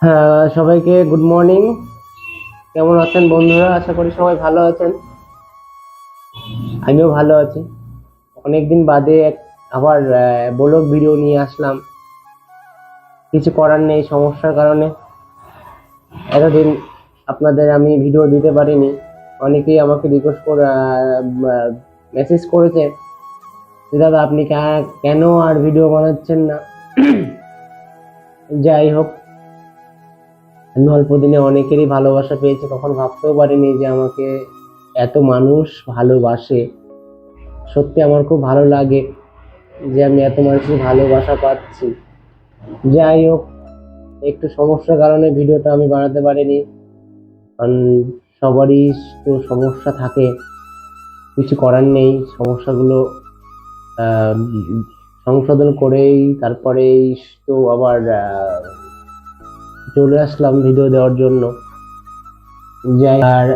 হ্যাঁ, সবাইকে good morning. কেমন আছেন বন্ধুরা? আশা করি সবাই ভালো আছেন। আমিও ভালো আছি। অনেকদিন বাদে আবার ব্লগ ভিডিও নিয়ে আসলাম। কিছু করার নেই, সমস্যার কারণে এতদিন আপনাদের আমি ভিডিও দিতে পারিনি। অনেকেই আমাকে রিকোয়েস্ট করে মেসেজ করেছে যে দাদা আপনি কেন আর ভিডিও বানাচ্ছেন না। যাই হোক, আমি অল্প দিনে অনেকেরই ভালোবাসা পেয়েছি। কখনো ভাবতেও পারিনি যে আমাকে এত মানুষ ভালোবাসে। সত্যি আমার খুব ভালো লাগে যে আমি এত মানুষের ভালোবাসা পাচ্ছি। যাই হোক, একটু সমস্যার কারণে ভিডিওটা আমি বানাতে পারিনি। কারণ সবারই তো সমস্যা থাকে, কিছু করার নেই। সমস্যাগুলো আহ, সংশোধন করেই তারপরেই তো আবার চলে আসলাম ভিডিও দেওয়ার জন্য। যাই, আর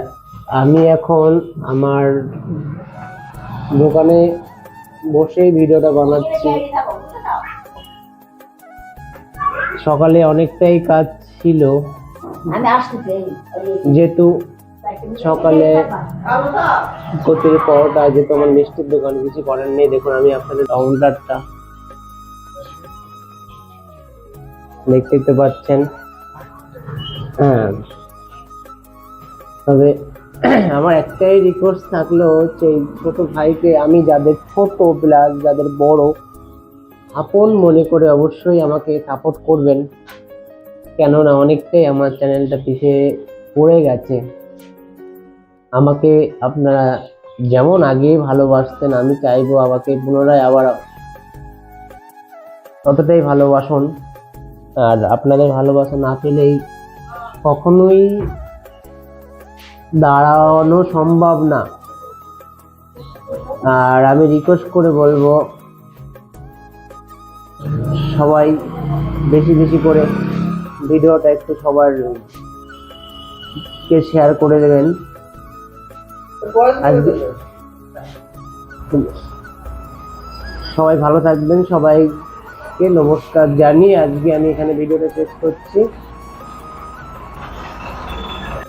আমি এখন আমার দোকানে বসেই ভিডিওটা বানাচ্ছি। সকালে অনেকটাই কাজ ছিল, যেহেতু সকালে কচুরি পরোটা, যেহেতু আমার মিষ্টির দোকান, কিছু করার নেই। দেখুন আমি আপনাদের কাউন্টারটা দেখতে পাচ্ছেন। হ্যাঁ, তবে আমার একটাই রিকোয়েস্ট থাকলো হচ্ছে এই ছোট ভাইকে আমি যাদের ছোট প্লাস যাদের বড় আপন মনে করে অবশ্যই আমাকে সাপোর্ট করবেন। কেননা অনেকটাই আমার চ্যানেলটা পিছিয়ে পড়ে গেছে। আমাকে আপনারা যেমন আগে ভালোবাসতেন, আমি চাইবো আমাকে পুনরায় আবার ততটাই ভালোবাসুন। আর আপনাদের ভালোবাসা না পেলেই কখনোই দাঁড়ানো সম্ভব না। আর আমি রিকোয়েস্ট করে বলবো সবাই বেশি বেশি করে ভিডিওটা একটু সবার কে শেয়ার করে দেবেন। আজকে সবাই ভালো থাকবেন। সবাইকে নমস্কার জানিয়ে আজকে আমি এখানে ভিডিওটা শেষ করছি।